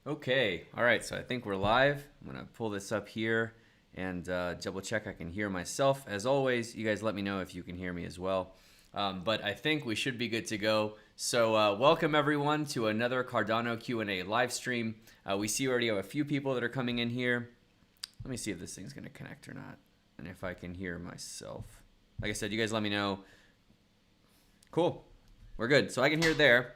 Okay, all right, so I think we're live. I'm gonna pull this up here and double check I can hear myself. As always, you guys let me know if you can hear me as well. But I think we should be good to go. So welcome everyone to another Cardano Q&A live stream. We see we already have a few people that are coming in here. Let me see if this thing's gonna connect or not, and if I can hear myself. Like I said, you guys let me know. Cool, we're good. So I can hear it there.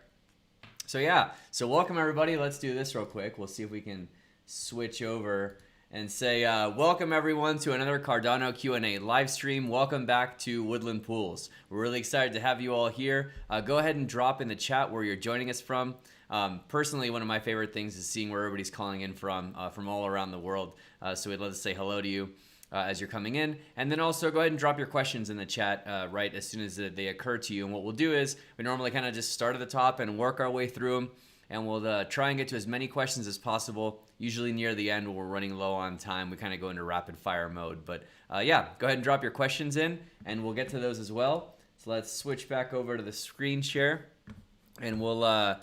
So yeah, so welcome everybody. Let's do this real quick. We'll see if we can switch over and say welcome everyone to another Cardano Q&A live stream. Welcome back to Woodland Pools. We're really excited to have you all here. Go ahead and drop in the chat where you're joining us from. Personally, one of my favorite things is seeing where everybody's calling in from all around the world. So we'd love to say hello to you as you're coming in. And then also go ahead and drop your questions in the chat right as soon as they occur to you. And what we'll do is we normally kind of just start at the top and work our way through them. And we'll try and get to as many questions as possible. Usually near the end when we're running low on time, we kind of go into rapid fire mode. But yeah, go ahead and drop your questions in and we'll get to those as well. So let's switch back over to the screen share and we'll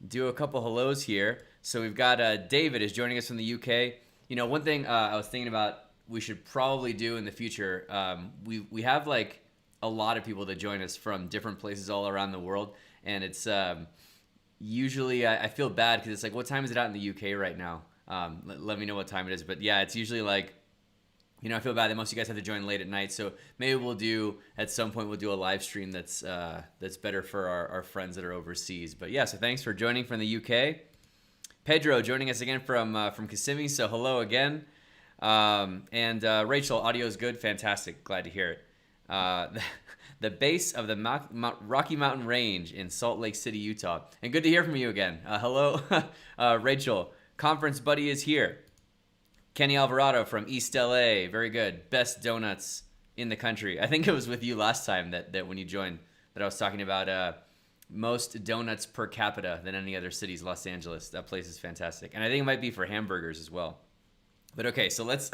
do a couple hellos here. So we've got David is joining us from the UK. You know, one thing I was thinking about we should probably do in the future, we have like a lot of people that join us from different places all around the world. And it's usually, I feel bad because it's like, what time is it out in the UK right now? Let me know what time it is. But yeah, it's usually like, you know, I feel bad that most of you guys have to join late at night. So maybe we'll do, at some point, we'll do a live stream that's better for our friends that are overseas. But yeah, so thanks for joining from the UK. Pedro joining us again from Kissimmee. So hello again. And Rachel, audio is good. Fantastic. Glad to hear it. The base of the Rocky Mountain Range in Salt Lake City, Utah. And good to hear from you again. Hello, Rachel. Conference buddy is here. Kenny Alvarado from East LA. Very good. Best donuts in the country. I think it was with you last time that when you joined that I was talking about most donuts per capita than any other cities. Los Angeles. That place is fantastic. And I think it might be for hamburgers as well. But okay, so let's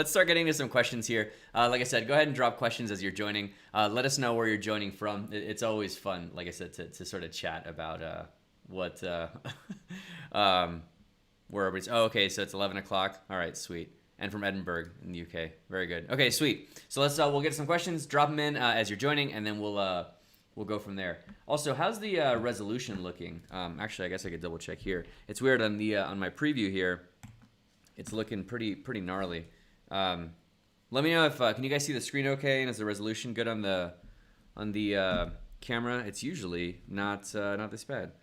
start getting to some questions here. Like I said, go ahead and drop questions as you're joining. Let us know where you're joining from. It's always fun, like I said, to sort of chat about what where everybody's. Oh, okay, so it's 11 o'clock. All right, sweet. And from Edinburgh in the UK. Very good. Okay, sweet. So let's we'll get some questions. Drop them in as you're joining, and then we'll go from there. Also, how's the resolution looking? Actually, I guess I could double check here. It's weird on the on my preview here. It's looking pretty gnarly. Let me know if can you guys see the screen okay, and is the resolution good on the camera? It's usually not this bad.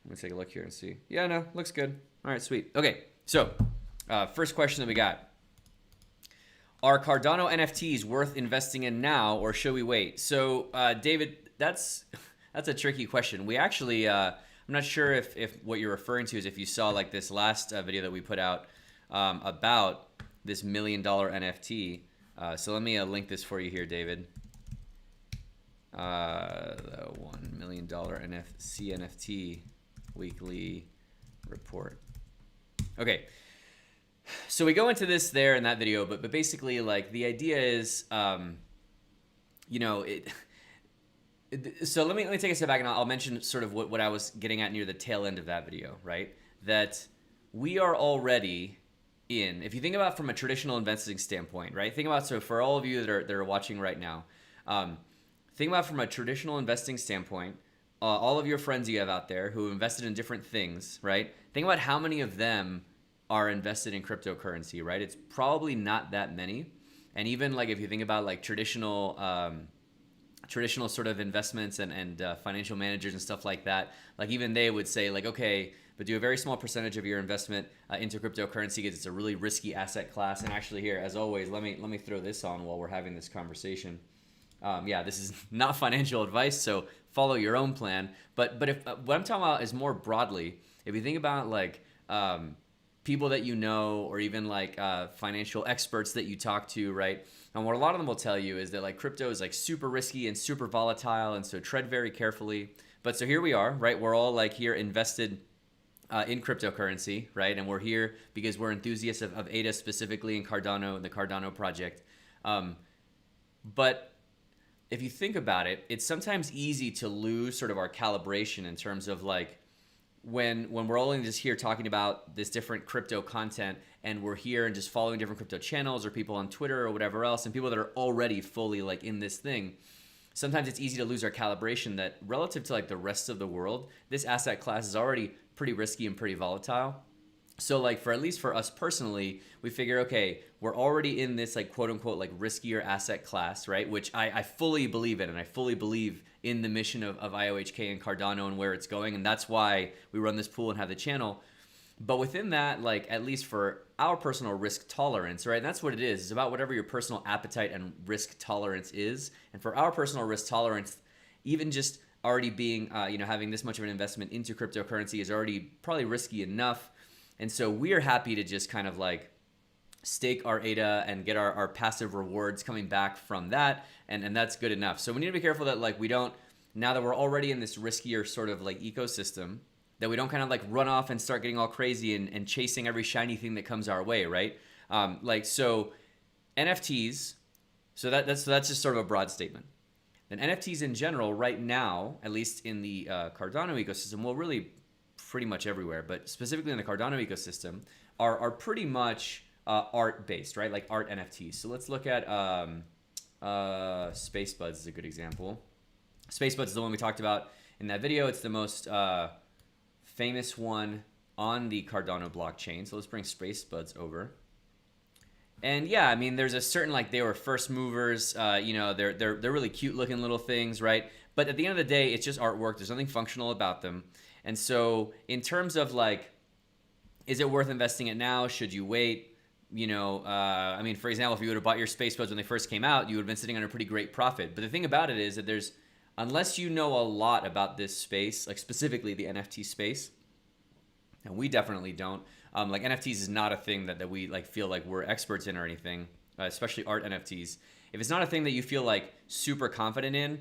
Let me take a look here and see. Yeah, no, looks good. All right, sweet. Okay, so first question that we got: are Cardano NFTs worth investing in now, or should we wait? So, David, that's a tricky question. We actually, I'm not sure if what you're referring to is if you saw like this last video that we put out. About this $1 million NFT. So let me link this for you here, David. The $1 million CNFT weekly report. Okay. So we go into this there in that video, but basically, like, the idea is, you know, so let me take a step back and I'll mention sort of what I was getting at near the tail end of that video, right? That we are already if you think about from a traditional investing standpoint, right? Think about, so for all of you that are watching right now, think about from a traditional investing standpoint, all of your friends you have out there who invested in different things, right? Think about how many of them are invested in cryptocurrency, right? It's probably not that many. And even like if you think about like traditional sort of investments and financial managers and stuff like that, like even they would say like, okay, but do a very small percentage of your investment into cryptocurrency because it's a really risky asset class. And actually here, as always, let me throw this on while we're having this conversation. Yeah, this is not financial advice, so follow your own plan. But if what I'm talking about is more broadly, if you think about like people that you know, or even like financial experts that you talk to, right? And what a lot of them will tell you is that like crypto is like super risky and super volatile, and so tread very carefully. But so here we are, right? We're all like here invested in cryptocurrency, right? And we're here because we're enthusiasts of ADA specifically, in Cardano and the Cardano project. But if you think about it, it's sometimes easy to lose sort of our calibration in terms of like, when we're only just here talking about this different crypto content, and we're here and just following different crypto channels or people on Twitter or whatever else, and people that are already fully like in this thing, sometimes it's easy to lose our calibration that relative to like the rest of the world, this asset class is already pretty risky and pretty volatile. So like for at least for us personally, we figure, okay, we're already in this like quote unquote like riskier asset class, right? Which I fully believe in, and I fully believe in the mission of IOHK and Cardano and where it's going. And that's why we run this pool and have the channel. But within that, like at least for our personal risk tolerance, right? And that's what it is. It's about whatever your personal appetite and risk tolerance is. And for our personal risk tolerance, even just already being, having this much of an investment into cryptocurrency is already probably risky enough. And so we are happy to just kind of like stake our ADA and get our passive rewards coming back from that. And that's good enough. So we need to be careful that like we don't, now that we're already in this riskier sort of like ecosystem, that we don't kind of like run off and start getting all crazy and chasing every shiny thing that comes our way, right? So NFTs, so that's just sort of a broad statement. And NFTs in general right now, at least in the Cardano ecosystem, well really pretty much everywhere, but specifically in the Cardano ecosystem, are pretty much art based, right? Like art NFTs. So let's look at Space Buds is a good example. Space Buds is the one we talked about in that video. It's the most famous one on the Cardano blockchain. So let's bring Space Buds over. And yeah, I mean, there's a certain like they were first movers. They're really cute looking little things, right? But at the end of the day, it's just artwork. There's nothing functional about them. And so in terms of like, is it worth investing it now? Should you wait? For example, if you would have bought your Space Buds when they first came out, you would have been sitting on a pretty great profit. But the thing about it is that unless you know a lot about this space, like specifically the NFT space, and we definitely don't, like NFTs is not a thing that we like feel like we're experts in or anything, especially art NFTs. If it's not a thing that you feel like super confident in,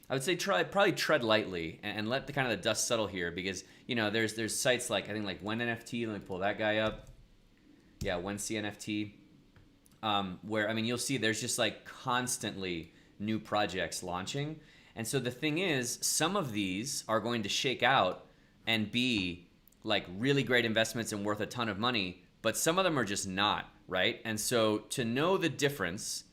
I would say probably tread lightly and let the kind of the dust settle here, because there's sites like I think like When NFT. Let me pull that guy up. Yeah, When CNFT, where I mean you'll see there's just like constantly new projects launching, and so the thing is some of these are going to shake out and be like really great investments and worth a ton of money, but some of them are just not, right? And so to know the difference,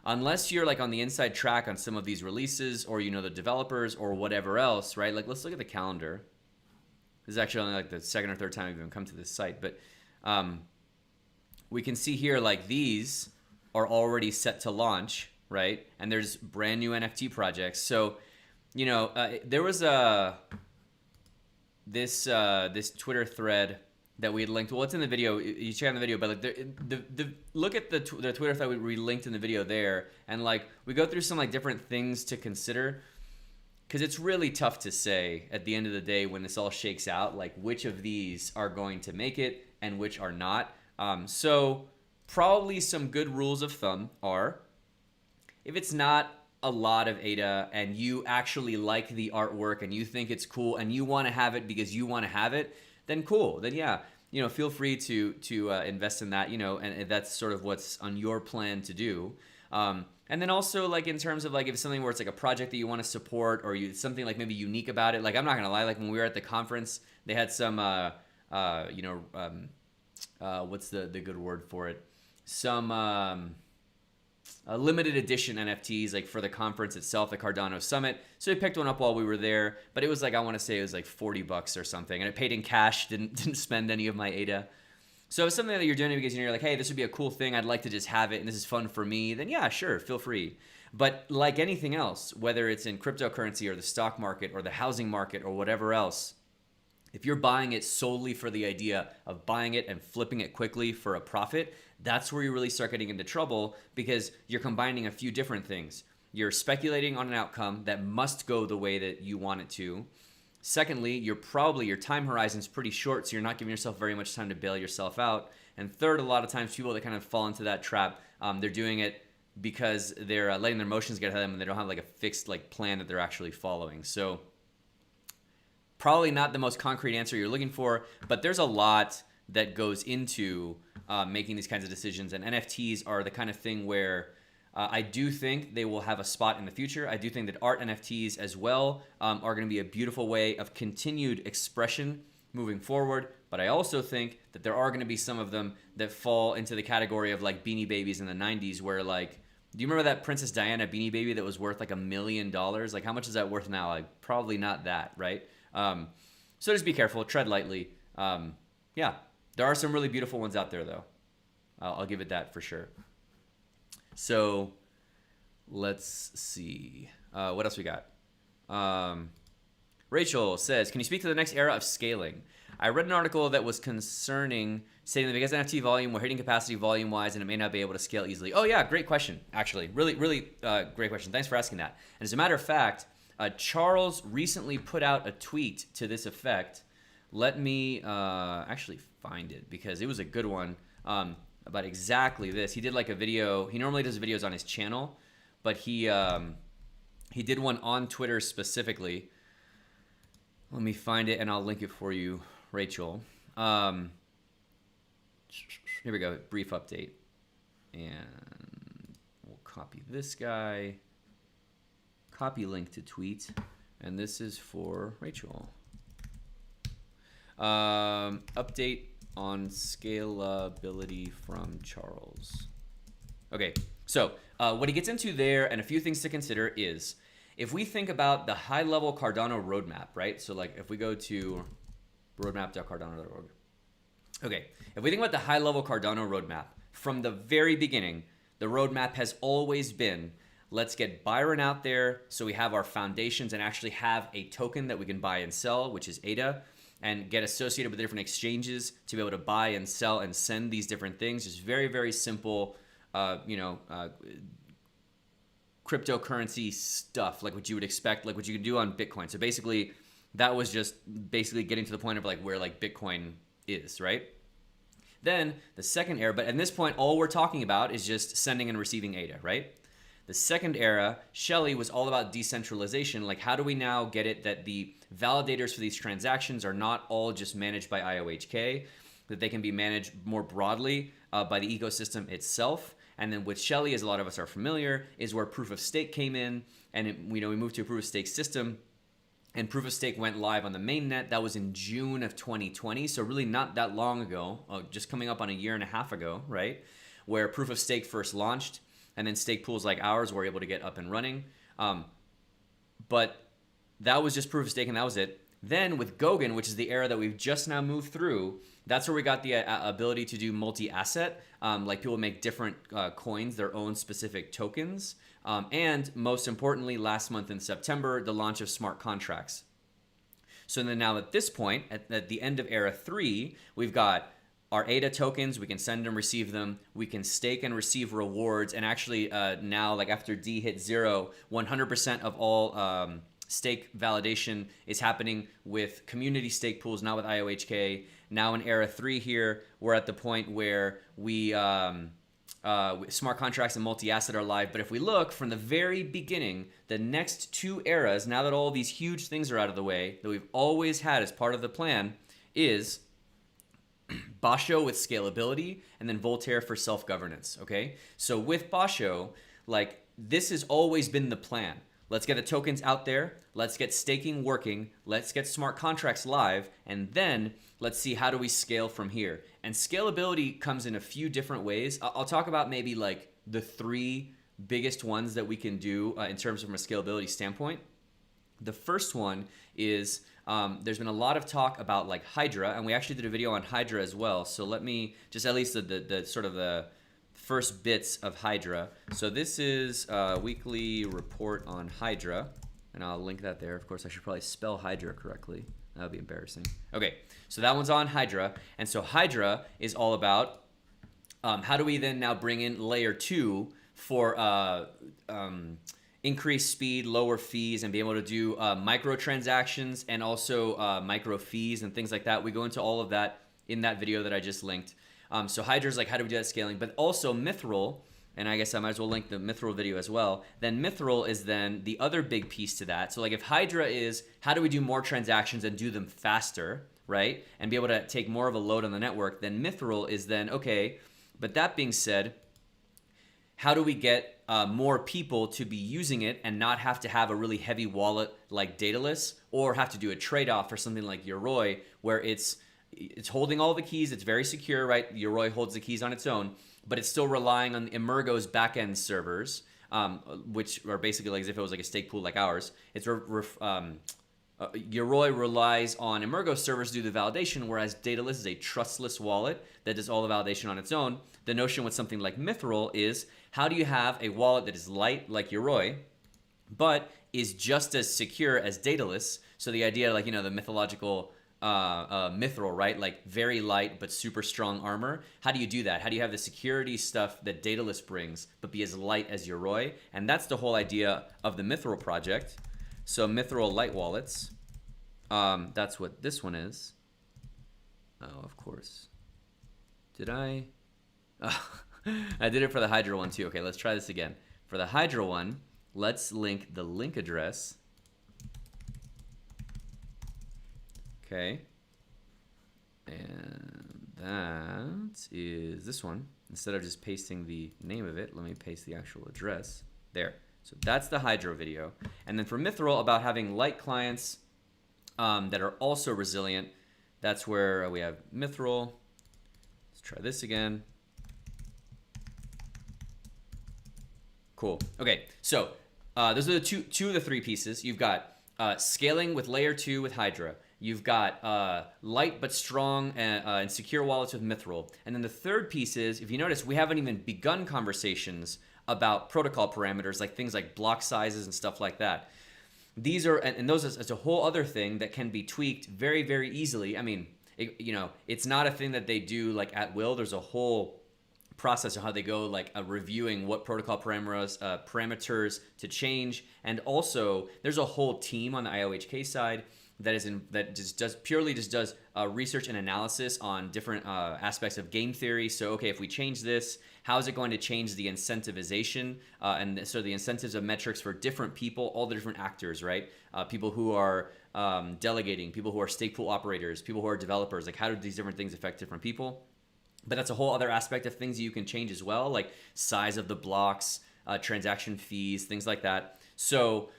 unless you're like on the inside track on some of these releases or the developers or whatever else, right? Like let's look at the calendar. This is actually only like the second or third time I've even come to this site, but we can see here like these are already set to launch, right? And there's brand new NFT projects. So, there was this Twitter thread that we had linked. Well, it's in the video. You check out the video, but like look at the Twitter thread we linked in the video there, and like we go through some like different things to consider, because it's really tough to say at the end of the day when this all shakes out, like which of these are going to make it and which are not. So probably some good rules of thumb are, if it's not a lot of ADA and you actually like the artwork and you think it's cool and you want to have it because you want to have it, then cool. Then yeah, feel free to invest in that, and that's sort of what's on your plan to do. And then also like in terms of like if it's something where it's like a project that you want to support or something like maybe unique about it. Like I'm not gonna lie, like when we were at the conference, they had some what's the good word for it? Some limited edition NFTs like for the conference itself, the Cardano Summit. So we picked one up while we were there, but it was like, I want to say it was like $40 or something, and it paid in cash, didn't spend any of my ADA. So if it's something that you're doing because you're like, hey, this would be a cool thing, I'd like to just have it and this is fun for me, then yeah, sure, feel free. But like anything else, whether it's in cryptocurrency or the stock market or the housing market or whatever else, if you're buying it solely for the idea of buying it and flipping it quickly for a profit, that's where you really start getting into trouble, because you're combining a few different things. You're speculating on an outcome that must go the way that you want it to. Secondly, your time horizon is pretty short, so you're not giving yourself very much time to bail yourself out. And third, a lot of times people that kind of fall into that trap, they're doing it because they're letting their emotions get ahead of them and they don't have like a fixed like plan that they're actually following. So probably not the most concrete answer you're looking for, but there's a lot that goes into making these kinds of decisions. And NFTs are the kind of thing where I do think they will have a spot in the future. I do think that art NFTs as well are going to be a beautiful way of continued expression moving forward. But I also think that there are going to be some of them that fall into the category of like Beanie Babies in the 90s, where like, do you remember that Princess Diana Beanie Baby that was worth like $1 million? Like, how much is that worth now? Like, probably not that, right? So just be careful, tread lightly. Yeah, there are some really beautiful ones out there, though. I'll give it that for sure. So let's see. What else we got? Rachel says, can you speak to the next era of scaling? I read an article that was concerning, saying that because NFT volume, we're hitting capacity volume-wise, and it may not be able to scale easily. Oh, yeah, great question, actually. Really, really great question. Thanks for asking that. And as a matter of fact, Charles recently put out a tweet to this effect. Let me actually find it, because it was a good one about exactly this. He did like a video. He normally does videos on his channel, but he did one on Twitter specifically. Let me find it, and I'll link it for you, Rachel. Here we go, brief update. And we'll copy this guy, copy link to tweet, and this is for Rachel. Update on scalability from Charles. Okay, so what he gets into there, and a few things to consider is, if we think about the high-level Cardano roadmap, right? So like if we go to roadmap.cardano.org. Okay, if we think about the high-level Cardano roadmap, from the very beginning, the roadmap has always been, let's get Byron out there so we have our foundations and actually have a token that we can buy and sell, which is ADA, and get associated with different exchanges to be able to buy and sell and send these different things. It's very, very simple, cryptocurrency stuff, like what you would expect, like what you could do on Bitcoin. So basically, that was just basically getting to the point of like where like Bitcoin is, right? Then the second era, but at this point, all we're talking about is just sending and receiving ADA, right? The second era, Shelley, was all about decentralization. Like, how do we now get it that the validators for these transactions are not all just managed by IOHK, that they can be managed more broadly by the ecosystem itself? And then with Shelley, as a lot of us are familiar, is where proof of stake came in, and we moved to a proof of stake system, and proof of stake went live on the mainnet. That was in June of 2020, so really not that long ago, just coming up on a year and a half ago, right? Where proof of stake first launched, and then stake pools like ours were able to get up and running. But that was just proof of stake, and that was it. Then with Goguen, which is the era that we've just now moved through, that's where we got the ability to do multi-asset, like people make different coins, their own specific tokens. And most importantly, last month in September, the launch of smart contracts. So then now at this point, at the end of era 3, we've got our ADA tokens, we can send and receive them, we can stake and receive rewards, and actually now, like after D hit 0, 100% of all stake validation is happening with community stake pools, not with IOHK. Now in era 3 here, we're at the point where we smart contracts and multi-asset are live. But if we look from the very beginning, the next 2 eras, now that all these huge things are out of the way, that we've always had as part of the plan, is Basho with scalability, and then Voltaire for self-governance, okay? So with Basho, like, this has always been the plan. Let's get the tokens out there, let's get staking working, let's get smart contracts live, and then let's see how do we scale from here. And scalability comes in a few different ways. I'll talk about maybe like the 3 biggest ones that we can do in terms of from a scalability standpoint. The first one is there's been a lot of talk about like Hydra, and we actually did a video on Hydra as well. So let me just at least the sort of the first bits of Hydra. So this is a weekly report on Hydra, and I'll link that there. Of course, I should probably spell Hydra correctly. That would be embarrassing. Okay, so that one's on Hydra. And so Hydra is all about how do we then now bring in layer 2 for increased speed, lower fees, and be able to do microtransactions and also micro fees and things like that. We go into all of that in that video that I just linked. So Hydra is like, how do we do that scaling? But also Mithril, and I guess I might as well link the Mithril video as well. Then Mithril is then the other big piece to that. So like if Hydra is, how do we do more transactions and do them faster, right? And be able to take more of a load on the network, then Mithril is then, okay, but that being said, how do we get more people to be using it and not have to have a really heavy wallet like Daedalus, or have to do a trade-off for something like Yoroi, where it's holding all the keys, it's very secure, right? Yoroi holds the keys on its own, but it's still relying on Emergo's backend servers, which are basically like as if it was like a stake pool like ours. Yoroi relies on Emergo servers to do the validation, whereas Daedalus is a trustless wallet that does all the validation on its own. The notion with something like Mithril is, how do you have a wallet that is light like Yoroi, but is just as secure as Daedalus? So the idea, like, the mythological Mithril, right? Like very light but super strong armor. How do you do that? How do you have the security stuff that Daedalus brings, but be as light as Yoroi? And that's the whole idea of the Mithril project. So Mithril light wallets, that's what this one is. Oh, of course. Did I? Oh, I did it for the Hydra one too. Okay, let's try this again. For the Hydra one, let's link the link address. Okay. And that is this one. Instead of just pasting the name of it, let me paste the actual address. There. So that's the Hydro video. And then for Mithril, about having light clients that are also resilient, that's where we have Mithril. Let's try this again. Cool. Okay, so those are the two of the three pieces. You've got scaling with layer 2 with Hydra. You've got light but strong and secure wallets with Mithril. And then the third piece is, if you notice, we haven't even begun conversations about protocol parameters, like things like block sizes and stuff like that. These are, and those is a whole other thing that can be tweaked very, very easily. I mean, it's not a thing that they do like at will. There's a whole process of how they go, like reviewing what protocol parameters to change. And also, there's a whole team on the IOHK side that just does research and analysis on different aspects of game theory. So, okay, if we change this, how is it going to change the incentivization and so the incentives of metrics for different people, all the different actors, right? People who are delegating, people who are stake pool operators, people who are developers. Like, how do these different things affect different people? But that's a whole other aspect of things that you can change as well, like size of the blocks, transaction fees, things like that. So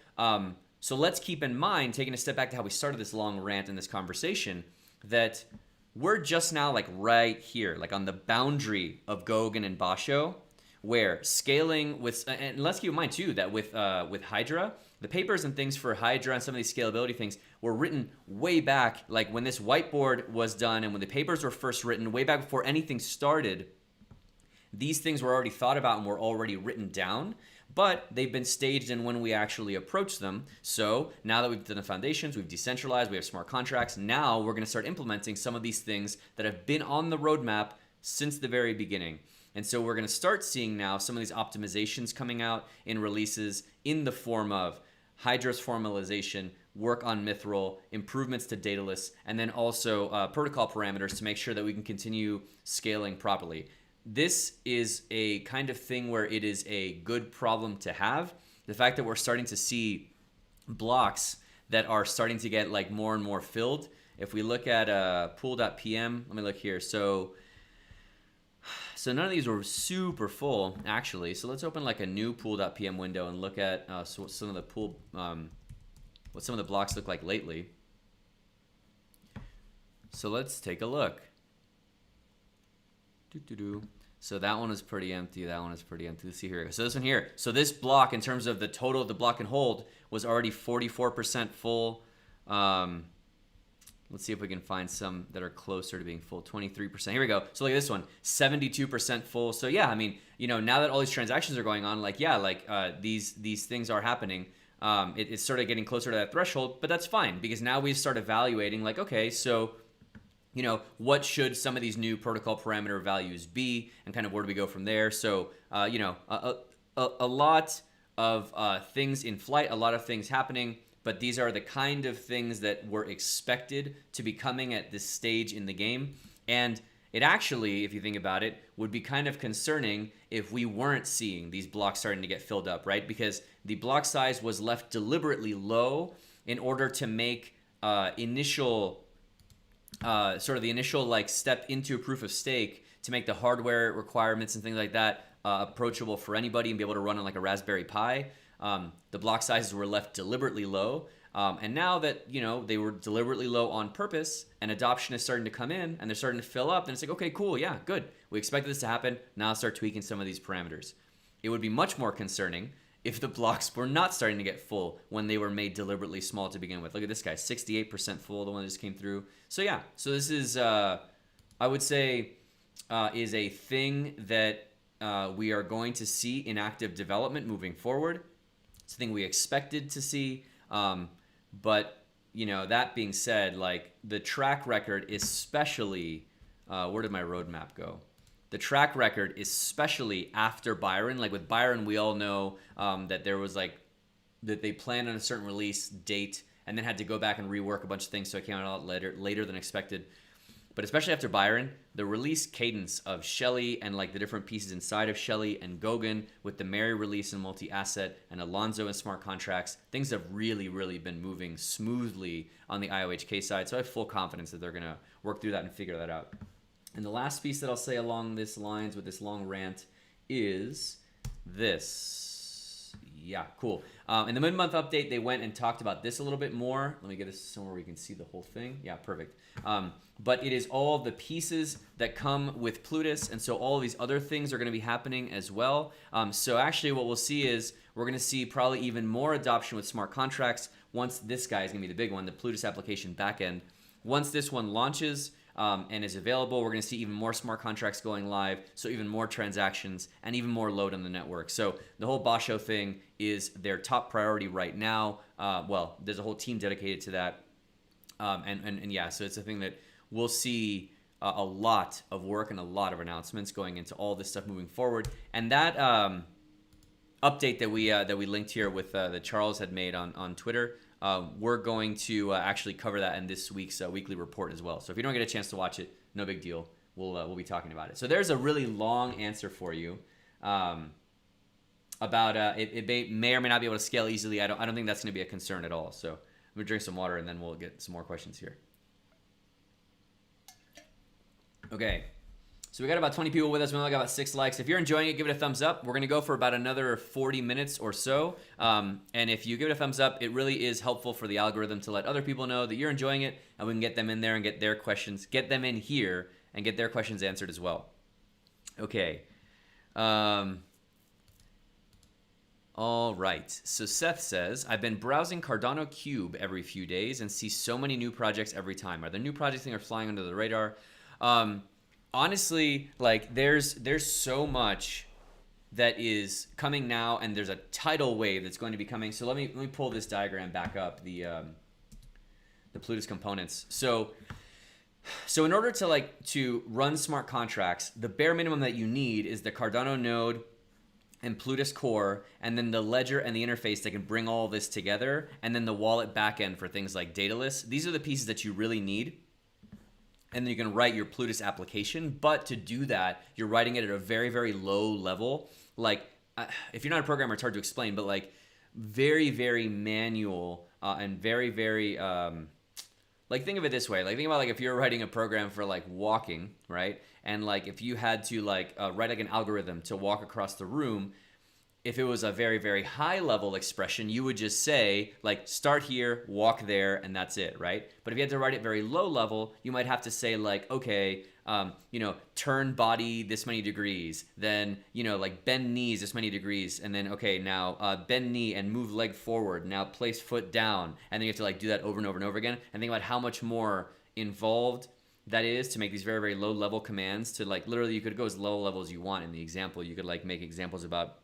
let's keep in mind, taking a step back to how we started this long rant in this conversation, that we're just now like right here, like on the boundary of Goguen and Basho, where scaling with, and let's keep in mind too that with Hydra, the papers and things for Hydra and some of these scalability things were written way back, like when this whiteboard was done and when the papers were first written, way back before anything started. These things were already thought about and were already written down, but they've been staged in when we actually approach them. So now that we've done the foundations, we've decentralized, we have smart contracts, now we're going to start implementing some of these things that have been on the roadmap since the very beginning. And so we're going to start seeing now some of these optimizations coming out in releases in the form of Hydra's formalization, work on Mithril, improvements to Daedalus, and then also protocol parameters to make sure that we can continue scaling properly. This is a kind of thing where it is a good problem to have. The fact that we're starting to see blocks that are starting to get like more and more filled. If we look at pool.pm, let me look here. So none of these were super full actually. So let's open like a new pool.pm window and look at some of the pool, what some of the blocks look like lately. So let's take a look. So that one is pretty empty. That one is pretty empty. Let's see here. So this one here. So this block, in terms of the total of the block and hold, was already 44% full. Let's see if we can find some that are closer to being full. 23%. Here we go. So look at this one. 72% full. So yeah, I mean, now that all these transactions are going on, like, yeah, like these things are happening. It's sort of getting closer to that threshold, but that's fine because now we start evaluating like, okay, so what should some of these new protocol parameter values be, and kind of where do we go from there? So, a lot of things in flight, a lot of things happening, but these are the kind of things that were expected to be coming at this stage in the game. And it actually, if you think about it, would be kind of concerning if we weren't seeing these blocks starting to get filled up, right? Because the block size was left deliberately low in order to make the initial like step into a proof of stake to make the hardware requirements and things like that approachable for anybody and be able to run on like a Raspberry Pi. The block sizes were left deliberately low. And now that, they were deliberately low on purpose and adoption is starting to come in and they're starting to fill up, then it's like, okay, cool. Yeah, good. We expected this to happen. Now let's start tweaking some of these parameters. It would be much more concerning if the blocks were not starting to get full when they were made deliberately small to begin with. Look at this guy, 68% full, the one that just came through. So yeah, so this is, I would say, is a thing that we are going to see in active development moving forward. It's a thing we expected to see. But, that being said, like the track record, especially, where did my roadmap go? The track record, especially after Byron, like with Byron, we all know that there was like, that they planned on a certain release date and then had to go back and rework a bunch of things. So it came out a lot later than expected. But especially after Byron, the release cadence of Shelly and like the different pieces inside of Shelly and Goguen with the Mary release and multi-asset and Alonzo and smart contracts, things have really, really been moving smoothly on the IOHK side. So I have full confidence that they're going to work through that and figure that out. And the last piece that I'll say along this lines with this long rant is this. Yeah, cool. In the mid-month update, they went and talked about this a little bit more. Let me get this somewhere where you can see the whole thing. Yeah, perfect. But it is all the pieces that come with Plutus, and so all of these other things are going to be happening as well. So actually what we'll see is we're going to see probably even more adoption with smart contracts once this guy is going to be the big one, the Plutus application backend. Once this one launches and is available, we're going to see even more smart contracts going live, so even more transactions and even more load on the network. So the whole Basho thing is their top priority right now. Well, there's a whole team dedicated to that. And yeah, so it's a thing that we'll see a lot of work and a lot of announcements going into all this stuff moving forward. And that update that we linked here with that Charles had made on Twitter, we're going to actually cover that in this week's weekly report as well. So if you don't get a chance to watch it, no big deal. We'll be talking about it. So there's a really long answer for you about it may or may not be able to scale easily. I don't think that's going to be a concern at all. So I'm gonna drink some water and then we'll get some more questions here. Okay, so we got about 20 people with us. We only got about 6 likes. If you're enjoying it, give it a thumbs up. We're gonna go for about another 40 minutes or so. And if you give it a thumbs up, it really is helpful for the algorithm to let other people know that you're enjoying it, and we can get them in there and get their questions, get them in here and get their questions answered as well. Okay. All right, so Seth says, I've been browsing Cardano Cube every few days and see so many new projects every time. Are there new projects that are flying under the radar? Honestly, like there's so much that is coming now, and there's a tidal wave that's going to be coming. So let me pull this diagram back up, the Plutus components. So in order to run smart contracts, the bare minimum that you need is the Cardano node and Plutus core, and then the ledger and the interface that can bring all this together, and then the wallet backend for things like Daedalus. These are the pieces that you really need. And then you can write your Plutus application, but to do that, you're writing it at a very, very low level. Like, if you're not a programmer, it's hard to explain, but like very, very manual and very, very, like think of it this way. Like think about like if you're writing a program for like walking, right? And like if you had to like write like an algorithm to walk across the room, if it was a very, very high level expression, you would just say like start here, walk there, and that's it, right? But if you had to write it very low level, you might have to say like, okay, turn body this many degrees, then, like bend knees this many degrees, and then, okay, now bend knee and move leg forward, now place foot down, and then you have to like do that over and over and over again, and think about how much more involved that is to make these very, very low level commands to like, literally you could go as low level as you want in the example. You could like make examples about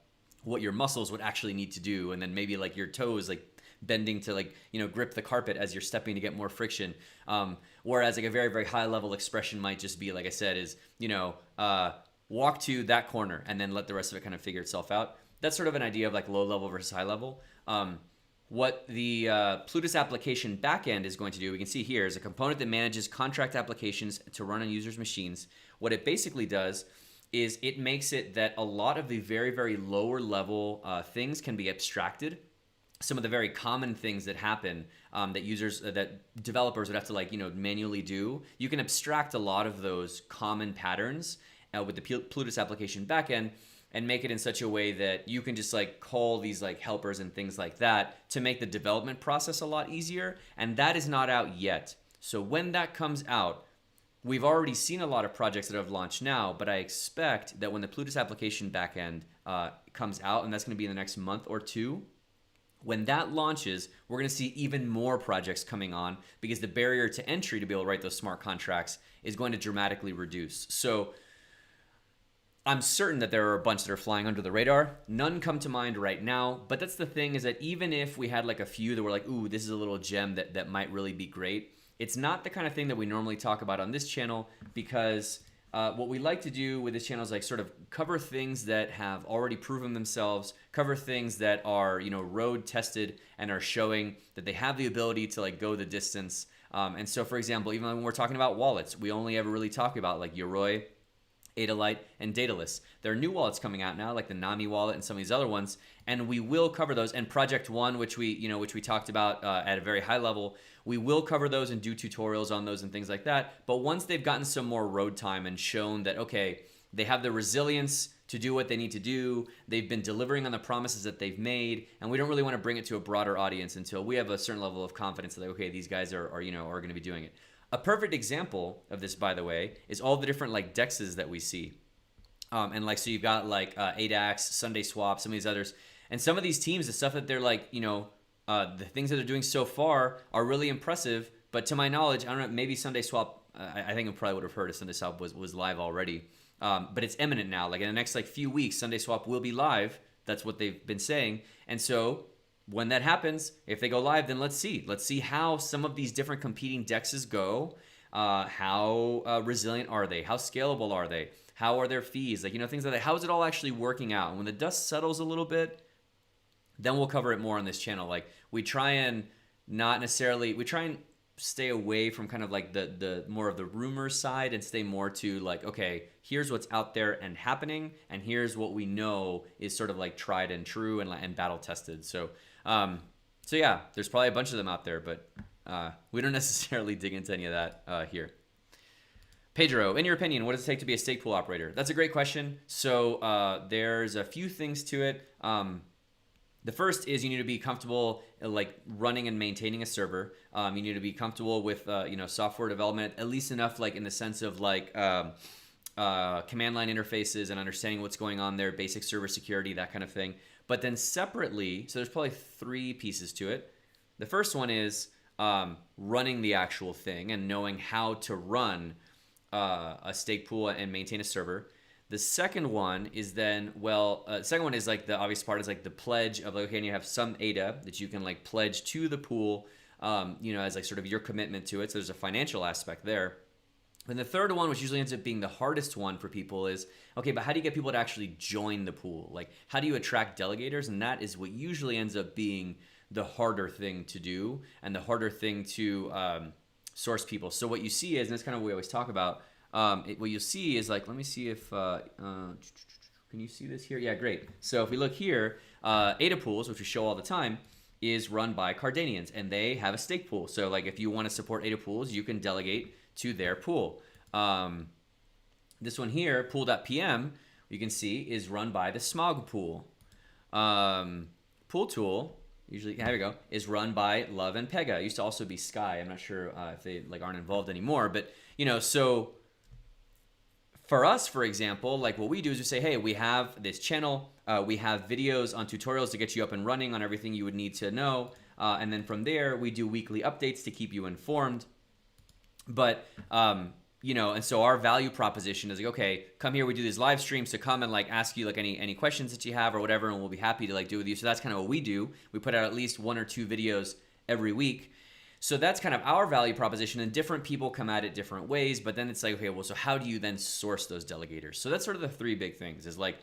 what your muscles would actually need to do, and then maybe like your toes like bending to like grip the carpet as you're stepping to get more friction, whereas like a very, very high level expression might just be, like I said, is walk to that corner and then let the rest of it kind of figure itself out. That's sort of an idea of like low level versus high level. What the Plutus application backend is going to do, we can see here, is a component that manages contract applications to run on users' machines. What it basically does is it makes it that a lot of the very, very lower level things can be abstracted. Some of the very common things that happen that developers would have to manually do, you can abstract a lot of those common patterns with the Plutus application backend. and make it in such a way that you can just like call these like helpers and things like that to make the development process a lot easier. And that is not out yet. So when that comes out, we've already seen a lot of projects that have launched now, but I expect that when the Plutus application backend comes out, and that's going to be in the next month or two, when that launches, we're going to see even more projects coming on because the barrier to entry to be able to write those smart contracts is going to dramatically reduce. So I'm certain that there are a bunch that are flying under the radar. None come to mind right now, but that's the thing, is that even if we had like a few that were like, ooh, this is a little gem that might really be great, it's not the kind of thing that we normally talk about on this channel, because what we like to do with this channel is like sort of cover things that have already proven themselves, cover things that are, you know, road tested and are showing that they have the ability to like go the distance. And so, for example, even when we're talking about wallets, we only ever really talk about like Yoroi, Adalite, and Daedalus. There are new wallets coming out now, like the Nami wallet and some of these other ones, and we will cover those. And Project One, which we talked about at a very high level, we will cover those and do tutorials on those and things like that. But once they've gotten some more road time and shown that, okay, they have the resilience to do what they need to do, they've been delivering on the promises that they've made, and we don't really want to bring it to a broader audience until we have a certain level of confidence that, okay, these guys are going to be doing it. A perfect example of this, by the way, is all the different like dexes that we see. And like, so you've got like ADAX, Sunday Swap, some of these others. And some of these teams, the stuff that they're like, the things that they're doing so far are really impressive. But to my knowledge, I don't know, maybe Sunday Swap, I think I probably would have heard if Sunday Swap was live already. But it's imminent now. Like in the next like few weeks, Sunday Swap will be live. That's what they've been saying. And so when that happens, if they go live, then let's see how some of these different competing dexes go. How resilient are they? How scalable are they? How are their fees? Like, things like that. How is it all actually working out? And when the dust settles a little bit, then we'll cover it more on this channel. Like, we try and stay away from kind of like the more of the rumor side and stay more to like, okay, here's what's out there and happening, and here's what we know is sort of like tried and true and battle tested. So yeah, there's probably a bunch of them out there, but we don't necessarily dig into any of that here. Pedro, in your opinion, what does it take to be a stake pool operator? That's a great question. So there's a few things to it. The first is you need to be comfortable like running and maintaining a server. You need to be comfortable with software development, at least enough like in the sense of like command line interfaces and understanding what's going on there, basic server security, that kind of thing. But then separately, so there's probably 3 pieces to it. The first one is running the actual thing and knowing how to run a stake pool and maintain a server. The second one is then, second one is like the obvious part is like the pledge of like, okay, and you have some ADA that you can like pledge to the pool, as like sort of your commitment to it. So there's a financial aspect there. And the third one, which usually ends up being the hardest one for people, is, okay, but how do you get people to actually join the pool? Like, how do you attract delegators? And that is what usually ends up being the harder thing to do and the harder thing to source people. So what you see is, and that's kind of what we always talk about, what you'll see is like, let me see if, can you see this here? Yeah, great. So if we look here, ADA pools, which we show all the time, is run by Cardanians, and they have a stake pool. So like if you want to support ADA pools, you can delegate to their pool. This one here, pool.pm, you can see is run by the Smog pool. Pool tool, usually, here we go, is run by Love and Pega. It used to also be Sky. I'm not sure if they like aren't involved anymore, but so for us, for example, like what we do is we say, hey, we have this channel, we have videos on tutorials to get you up and running on everything you would need to know, and then from there we do weekly updates to keep you informed. But and so our value proposition is like, okay, come here, we do these live streams, so come and like ask you like any questions that you have or whatever, and we'll be happy to like do it with you. So that's kind of what we do. We put out at least 1 or 2 videos every week. So that's kind of our value proposition, and different people come at it different ways. But then it's like, okay, well, so how do you then source those delegators? So that's sort of the 3 big things: is like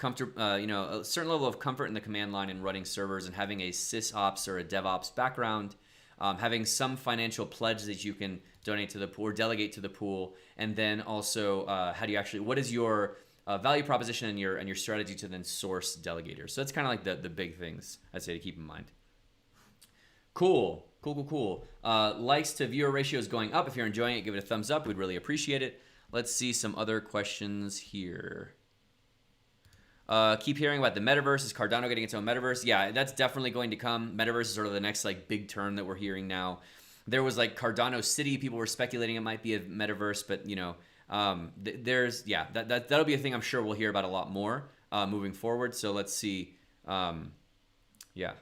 a certain level of comfort in the command line and running servers, and having a sysops or a DevOps background, having some financial pledge that you can donate to the pool or delegate to the pool, and then also how do you actually, what is your value proposition and your strategy to then source delegators? So that's kind of like the big things I'd say to keep in mind. Cool. Likes to viewer ratios going up. If you're enjoying it, give it a thumbs up. We'd really appreciate it. Let's see some other questions here. Keep hearing about the metaverse. Is Cardano getting its own metaverse? Yeah, that's definitely going to come. Metaverse is sort of the next like big term that we're hearing now. There was like Cardano City. People were speculating it might be a metaverse, but that'll be a thing I'm sure we'll hear about a lot more moving forward. So let's see. Yeah.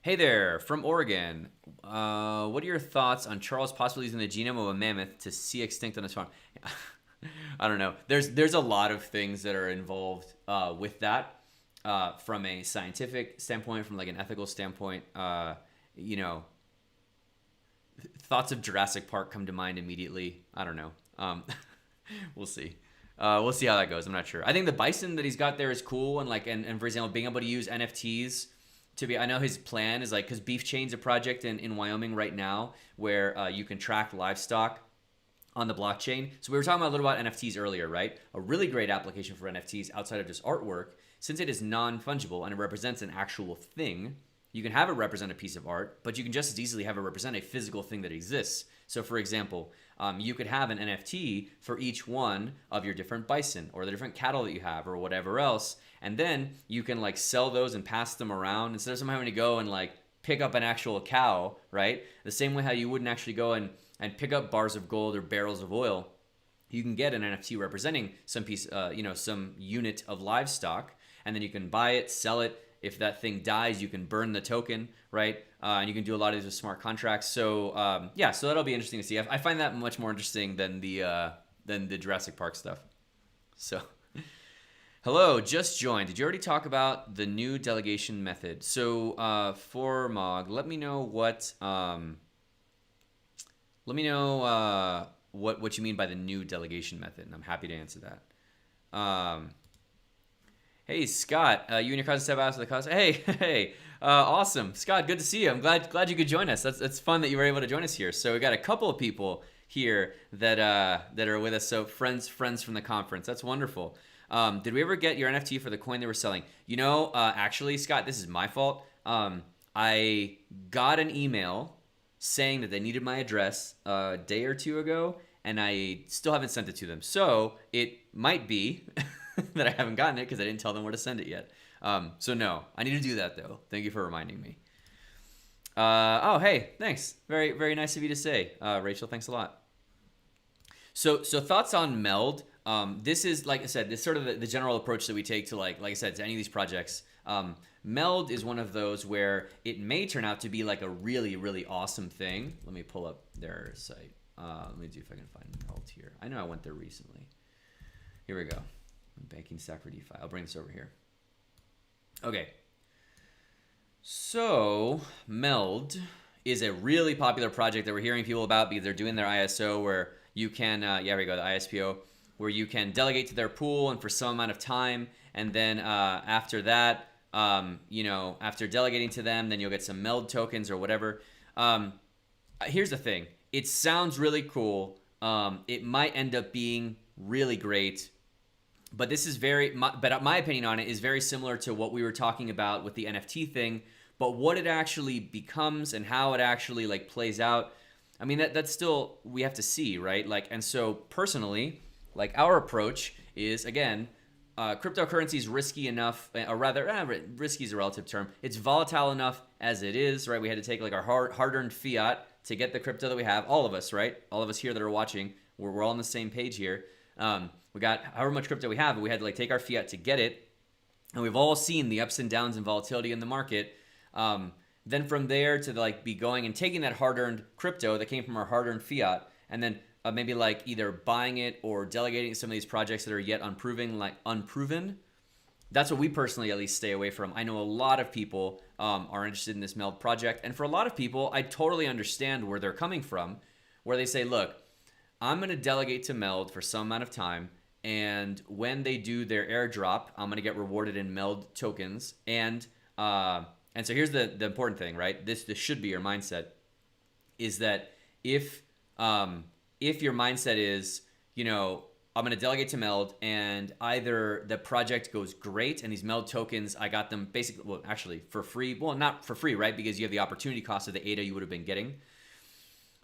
Hey there, from Oregon. What are your thoughts on Charles possibly using the genome of a mammoth to see extinct on his farm? I don't know. There's a lot of things that are involved with that from a scientific standpoint, from like an ethical standpoint. Thoughts of Jurassic Park come to mind immediately. I don't know. We'll see. We'll see how that goes. I'm not sure. I think the bison that he's got there is cool, and and for example, being able to use NFTs to be. I know his plan is like because Beef Chain's a project in Wyoming right now where you can track livestock on the blockchain. So we were talking a little about NFTs earlier, right? A really great application for NFTs outside of just artwork, since it is non-fungible and it represents an actual thing. You can have it represent a piece of art, but you can just as easily have it represent a physical thing that exists. So for example, you could have an NFT for each one of your different bison or the different cattle that you have or whatever else. And then you can like sell those and pass them around instead of someone having to go and like pick up an actual cow, right? The same way how you wouldn't actually go and pick up bars of gold or barrels of oil. You can get an NFT representing some piece, some unit of livestock, and then you can buy it, sell it. If that thing dies, you can burn the token, right? And you can do a lot of these with smart contracts. So so that'll be interesting to see. I find that much more interesting than the Jurassic Park stuff. So, hello, just joined. Did you already talk about the new delegation method? So for Mog, let me know what what you mean by the new delegation method, and I'm happy to answer that. Hey Scott, you and your cousin step out to the cousin. Hey, awesome, Scott. Good to see you. I'm glad you could join us. That's fun that you were able to join us here. So we got a couple of people here that are with us. So friends from the conference. That's wonderful. Did we ever get your NFT for the coin they were selling? Actually, Scott, this is my fault. I got an email saying that they needed my address a day or two ago, and I still haven't sent it to them. So it might be that I haven't gotten it because I didn't tell them where to send it yet. So no, I need to do that though. Thank you for reminding me. Hey, thanks. Very, very nice of you to say, Rachel. Thanks a lot. So thoughts on Meld. This is, like I said, this sort of the general approach that we take to like I said, to any of these projects. Meld is one of those where it may turn out to be like a really, really awesome thing. Let me pull up their site. Let me see if I can find Meld here. I know I went there recently. Here we go. Banking stack for DeFi. I'll bring this over here. Okay. So Meld is a really popular project that we're hearing people about because they're doing their ISO where you can, here we go, the ISPO, where you can delegate to their pool and for some amount of time. And then after that, after delegating to them, then you'll get some Meld tokens or whatever. Here's the thing. It sounds really cool. It might end up being really great. But this is my opinion on it is very similar to what we were talking about with the NFT thing. But what it actually becomes and how it actually like plays out, I mean, that's still, we have to see, right? Like, and so personally, like our approach is, again, cryptocurrency is risky enough, or rather, risky is a relative term. It's volatile enough as it is, right? We had to take like our hard-earned fiat to get the crypto that we have. All of us, right? All of us here that are watching, we're all on the same page here. We got however much crypto we have, but we had to like take our fiat to get it. And we've all seen the ups and downs and volatility in the market. Then from there to like be going and taking that hard-earned crypto that came from our hard-earned fiat, and then maybe like either buying it or delegating some of these projects that are yet unproven. That's what we personally at least stay away from. I know a lot of people are interested in this Meld project. And for a lot of people, I totally understand where they're coming from, where they say, look, I'm going to delegate to Meld for some amount of time. And when they do their airdrop, I'm going to get rewarded in Meld tokens. And so here's the important thing, right? This should be your mindset, is that if your mindset is, I'm going to delegate to Meld, and either the project goes great and these Meld tokens, I got them basically, well, actually for free. Well, not for free, right? Because you have the opportunity cost of the ADA you would have been getting.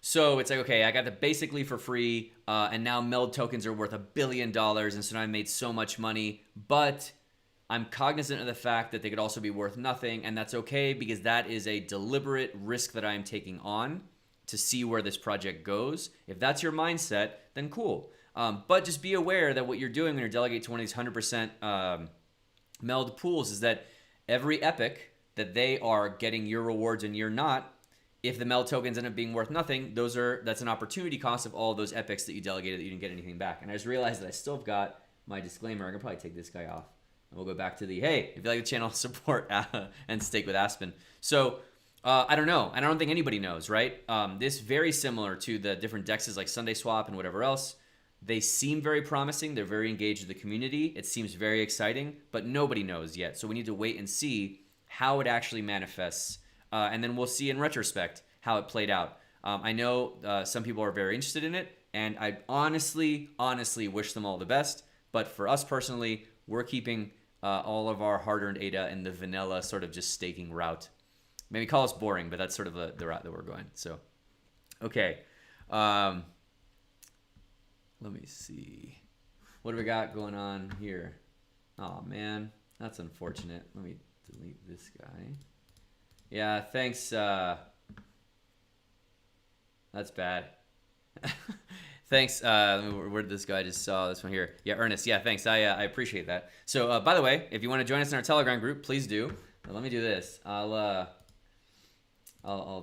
So it's like, okay, I got the basically for free, and now Meld tokens are worth $1 billion, and so now I made so much money, but I'm cognizant of the fact that they could also be worth nothing, and that's okay because that is a deliberate risk that I'm taking on to see where this project goes. If that's your mindset, then cool. But just be aware that what you're doing when you're delegate to one of these 100% Meld pools is that every epic that they are getting your rewards and you're not, if the Meld tokens end up being worth nothing, that's an opportunity cost of all of those epics that you delegated that you didn't get anything back. And I just realized that I still have got my disclaimer. I can probably take this guy off. And we'll go back to the, hey, if you like the channel, support and stake with Aspen. So I don't know. And I don't think anybody knows, right? This very similar to the different dexes like Sunday Swap and whatever else. They seem very promising. They're very engaged with the community. It seems very exciting, but nobody knows yet. So we need to wait and see how it actually manifests. And then we'll see in retrospect how it played out. I know some people are very interested in it, and I honestly wish them all the best. But for us personally, we're keeping all of our hard-earned ADA in the vanilla sort of just staking route. Maybe call us boring, but that's sort of the route that we're going. So, okay. Let me see. What do we got going on here? Oh, man. That's unfortunate. Let me delete this guy. Yeah, thanks. That's bad. Thanks. Where did this guy just saw this one here? Yeah, Ernest. Yeah, thanks. I appreciate that. So, by the way, if you want to join us in our Telegram group, please do. Now, let me do this. I'll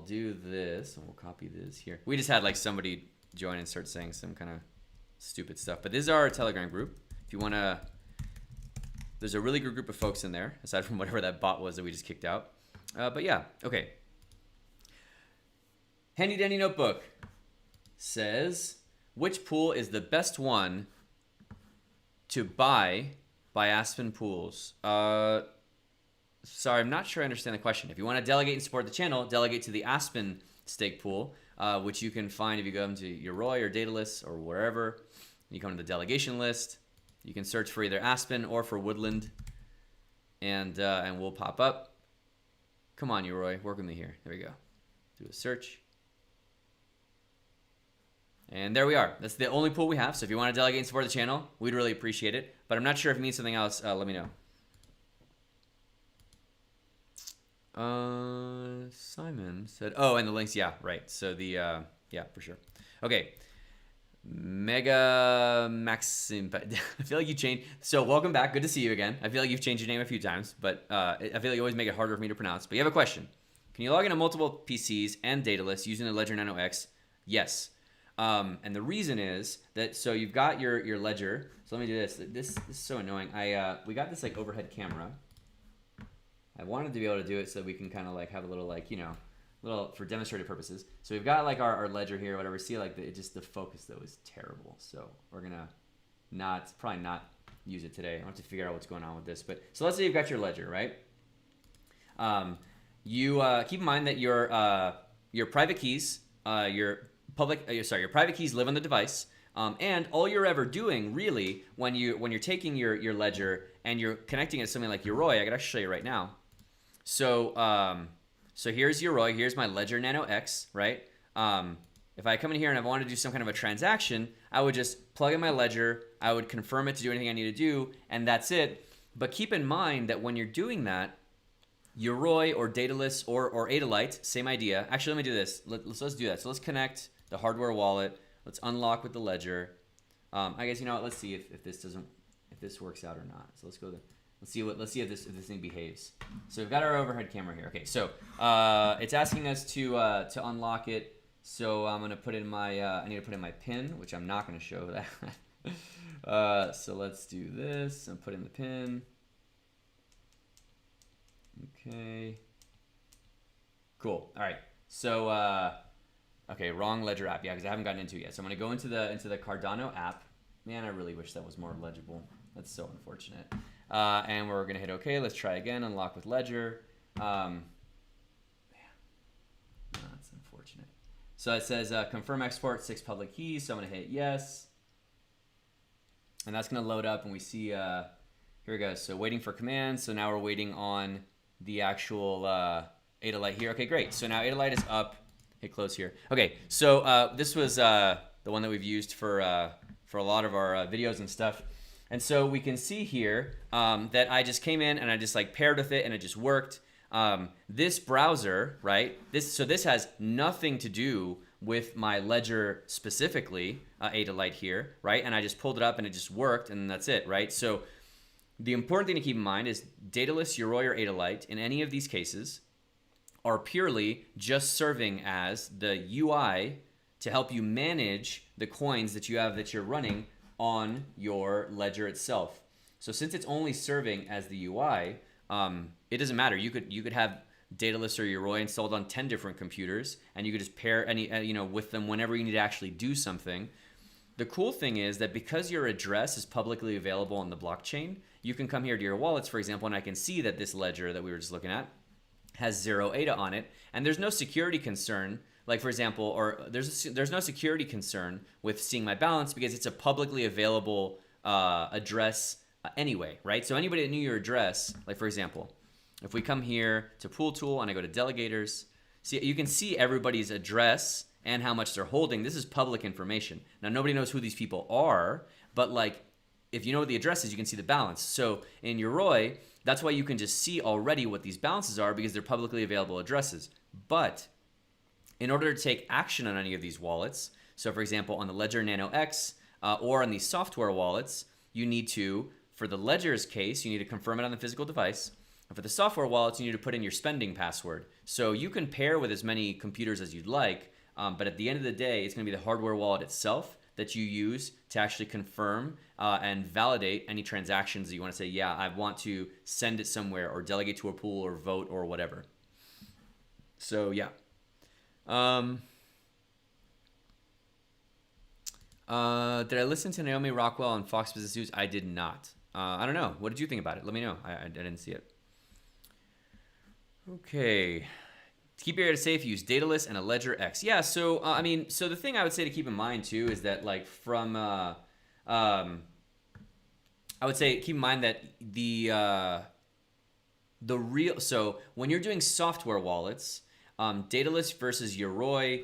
do this, and we'll copy this here. We just had like somebody join and start saying some kind of stupid stuff, but this is our Telegram group. If you want to, there's a really good group of folks in there, aside from whatever that bot was that we just kicked out. But yeah, okay. Handy Dandy Notebook says, which pool is the best one to buy by Aspen Pools? Sorry, I'm not sure I understand the question. If you want to delegate and support the channel, delegate to the Aspen stake pool, which you can find if you go into your Roy or Daedalus or wherever. You come to the delegation list. You can search for either Aspen or for Woodland, and we'll pop up. Come on, Roy, work with me here. There we go. Do a search. And there we are. That's the only pool we have. So if you want to delegate and support the channel, we'd really appreciate it. But I'm not sure if it means something else. Let me know. Simon said, oh, and the links. Yeah, right. So the, yeah, for sure. Okay. Mega Maxim. I feel like you changed. So welcome back. Good to see you again. I feel like you've changed your name a few times, but I feel like you always make it harder for me to pronounce. But you have a question. Can you log into multiple PCs and Daedalus using the Ledger Nano X? Yes. And the reason is that, so you've got your Ledger. So let me do this. This is so annoying. We got this like overhead camera. I wanted to be able to do it so we can kind of like have a little like, you know, little for demonstrative purposes. So we've got like our Ledger here, whatever. See, like the focus though is terrible. So we're gonna probably not use it today. I have to figure out what's going on with this. But so let's say you've got your Ledger, right? You keep in mind that your private keys, your private keys live on the device. And all you're ever doing really when you're taking your Ledger and you're connecting it to something like Yoroi, I can actually show you right now. So so here's Yoroi, here's my Ledger Nano X, right? If I come in here and I want to do some kind of a transaction, I would just plug in my Ledger, I would confirm it to do anything I need to do, and that's it. But keep in mind that when you're doing that, Yoroi or Daedalus or Adalite, same idea. Actually, let me do this. Let's do that. So let's connect the hardware wallet. Let's unlock with the Ledger. I guess, you know what, let's see if this works out or not. So let's go there. Let's see if this thing behaves. So we've got our overhead camera here. Okay, so it's asking us to unlock it. So I'm gonna put in my I need to put in my PIN, which I'm not gonna show that. So let's do this and put in the PIN. Okay. Cool. All right. So okay, wrong Ledger app. Yeah, because I haven't gotten into it yet. So I'm gonna go into the Cardano app. Man, I really wish that was more legible. That's so unfortunate. And we're gonna hit OK. Let's try again. Unlock with Ledger. Man, that's unfortunate. So it says confirm export 6 public keys. So I'm gonna hit yes, and that's gonna load up, and we see here we go. So waiting for commands. So now we're waiting on the actual Adalite here. Okay, great. So now Adalite is up. hit close here. Okay, so this was the one that we've used for a lot of our videos and stuff. And so we can see here that I just came in and I just like paired with it and it just worked. This browser, right? So this has nothing to do with my ledger specifically, Adalite here, right? And I just pulled it up and it just worked and that's it, right? So the important thing to keep in mind is Daedalus, Yoroi, or Adalite in any of these cases are purely just serving as the UI to help you manage the coins that you have that you're running on your ledger itself. So since it's only serving as the UI, it doesn't matter. You could have Daedalus or Yoroi installed on 10 different computers, and you could just pair any with them whenever you need to actually do something. The cool thing is that because your address is publicly available on the blockchain, you can come here to your wallets, for example, and I can see that this ledger that we were just looking at has 0 ADA on it, and there's no security concern. Like for example, or there's no security concern with seeing my balance because it's a publicly available address anyway, right? So anybody that knew your address, like for example, if we come here to Pool Tool and I go to Delegators, see you can see everybody's address and how much they're holding. This is public information. Now nobody knows who these people are, but like if you know what the address is, you can see the balance. So in Yoroi, that's why you can just see already what these balances are because they're publicly available addresses. But in order to take action on any of these wallets, so for example, on the Ledger Nano X or on these software wallets, you need to, for the Ledger's case, you need to confirm it on the physical device. And for the software wallets, you need to put in your spending password. So you can pair with as many computers as you'd like, but at the end of the day, it's going to be the hardware wallet itself that you use to actually confirm and validate any transactions that you want to say, yeah, I want to send it somewhere or delegate to a pool or vote or whatever. So yeah. Did I listen to Naomi Rockwell on Fox Business News? I did not. I don't know. What did you think about it? Let me know. I didn't see it. Okay. To keep your data safe, use Daedalus and a Ledger X. Yeah, so, so the thing I would say to keep in mind, too, is that, like, from, I would say keep in mind that the real, so when you're doing software wallets, Daedalus versus Yoroi,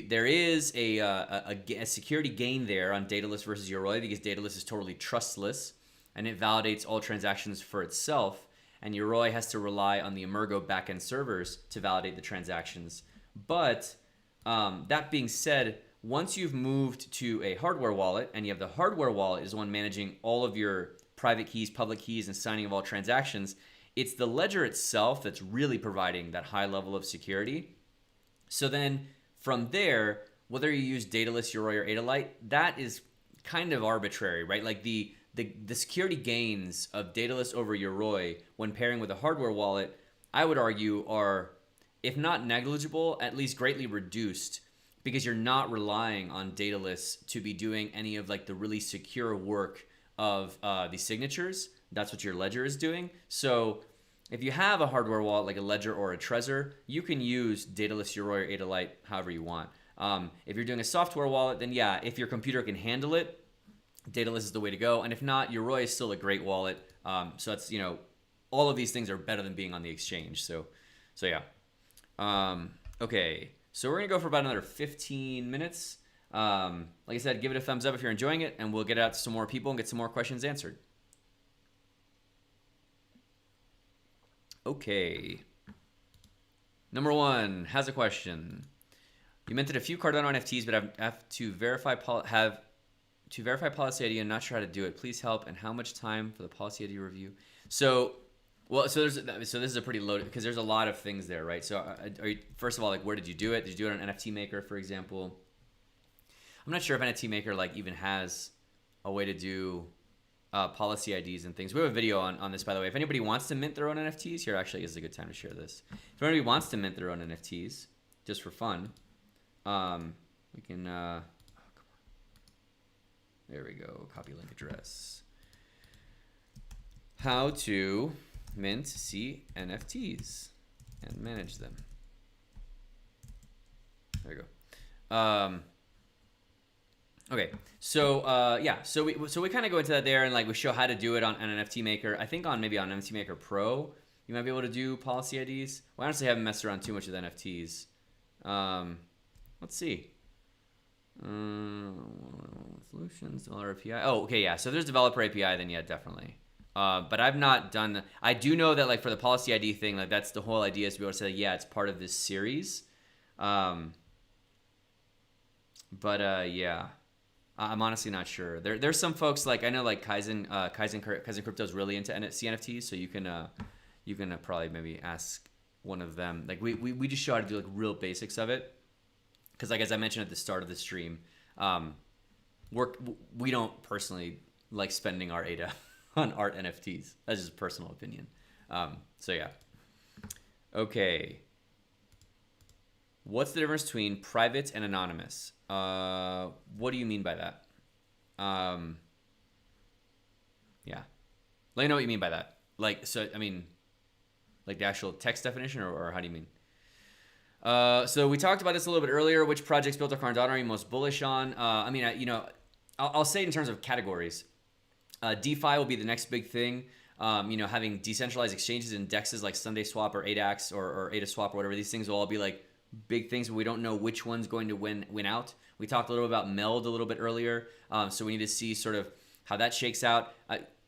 there is a security gain there on Daedalus versus Yoroi because Daedalus is totally trustless and it validates all transactions for itself. And Yoroi has to rely on the Emergo backend servers to validate the transactions. But that being said, once you've moved to a hardware wallet and you have the hardware wallet is the one managing all of your private keys, public keys, and signing of all transactions, it's the ledger itself that's really providing that high level of security. So then from there, whether you use Daedalus, Yoroi, or Adalite, that is kind of arbitrary, right? Like the security gains of Daedalus over Yoroi when pairing with a hardware wallet, I would argue are, if not negligible, at least greatly reduced because you're not relying on Daedalus to be doing any of like the really secure work of the signatures. That's what your ledger is doing. So if you have a hardware wallet like a Ledger or a Trezor, you can use Daedalus, Yoroi, or Adalite however you want. If you're doing a software wallet, then yeah, if your computer can handle it, Daedalus is the way to go. And if not, Yoroi is still a great wallet. So that's, all of these things are better than being on the exchange. So yeah. Okay, so we're going to go for about another 15 minutes. Like I said, give it a thumbs up if you're enjoying it, and we'll get it out to some more people and get some more questions answered. Okay. Number one has a question. You minted a few Cardano NFTs, but I have to verify policy ID and not sure how to do it. Please help. And how much time for the policy ID review? So this is a pretty loaded because there's a lot of things there, right? So first of all, like, where did you do it? Did you do it on NFT Maker, for example? I'm not sure if NFT Maker like even has a way to do policy IDs and things. We have a video on this, by the way. If anybody wants to mint their own NFTs, here actually is a good time to share this. If anybody wants to mint their own NFTs, just for fun, we can, oh, come on. There we go, copy link address. How to mint NFTs and manage them. There we go. Okay, so yeah, so we kind of go into that there, and like we show how to do it on an NFT Maker. I think maybe on NFT Maker Pro, you might be able to do policy IDs. Well, I honestly haven't messed around too much with NFTs. Let's see. Solutions, dollar API. Oh, okay, yeah. So if there's developer API, then yeah, definitely. But I've not done. I do know that like for the policy ID thing, like that's the whole idea is to be able to say, yeah, it's part of this series. Yeah, I'm honestly not sure. There's some folks like I know like Kaizen Crypto is really into CNFTs, so you can probably maybe ask one of them. Like we just show how to do like real basics of it, because like as I mentioned at the start of the stream, we don't personally like spending our ADA on art NFTs. That's just a personal opinion. So yeah. Okay. What's the difference between private and anonymous? What do you mean by that? Yeah. Let me know what you mean by that. Like, so, I mean, like the actual text definition, or how do you mean? So we talked about this a little bit earlier. Which projects built on Cardano are you most bullish on? I'll say it in terms of categories. DeFi will be the next big thing. Having decentralized exchanges and dexes like SundaeSwap or ADAX or AdaSwap or whatever, these things will all be like big things, but we don't know which one's going to win out. We talked a little about Meld a little bit earlier, so we need to see sort of how that shakes out.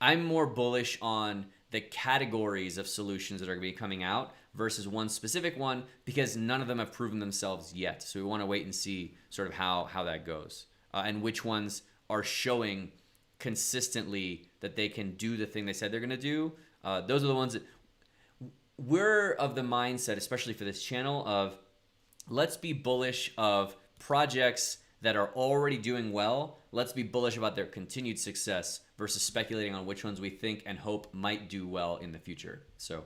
I'm more bullish on the categories of solutions that are going to be coming out versus one specific one, because none of them have proven themselves yet. So we want to wait and see sort of how that goes, and which ones are showing consistently that they can do the thing they said they're going to do. Those are the ones that we're of the mindset, especially for this channel, of let's be bullish of projects that are already doing well. Let's be bullish about their continued success versus speculating on which ones we think and hope might do well in the future. So,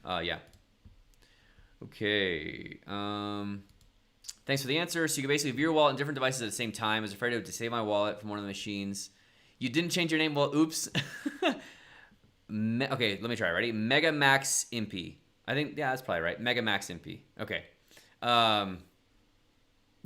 yeah. Okay. Thanks for the answer. So you can basically view your wallet on different devices at the same time. I was afraid to save my wallet from one of the machines. You didn't change your name? Well, oops. Okay, let me try. Ready? Mega Max Impy. I think, yeah, that's probably right. Mega Max Impy. Okay.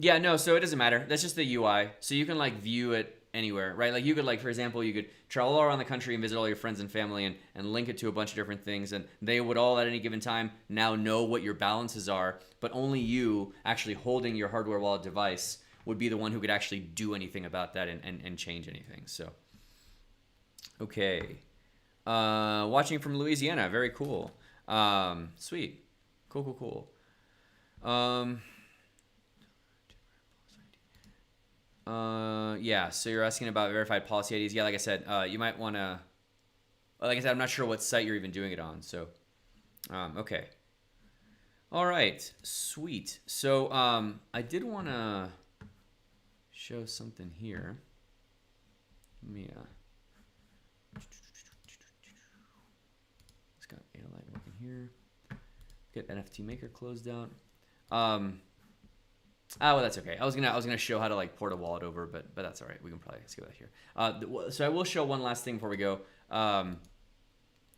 Yeah, no, so it doesn't matter. That's just the UI. So you can like view it anywhere, right? Like you could like, for example, you could travel all around the country and visit all your friends and family and link it to a bunch of different things. And they would all at any given time now know what your balances are, but only you actually holding your hardware wallet device would be the one who could actually do anything about that and change anything. So, okay. Watching from Louisiana. Very cool. Sweet. Cool. Yeah, so you're asking about verified policy IDs. Yeah, like I said, you might want to, like I said, I'm not sure what site you're even doing it on. So, okay. All right, sweet. So, I did want to show something here. Let me, it's got Adelaide working here. Get NFT Maker closed out. Well, that's okay. I was gonna show how to like port a wallet over, but that's all right. We can probably skip that here. So I will show one last thing before we go.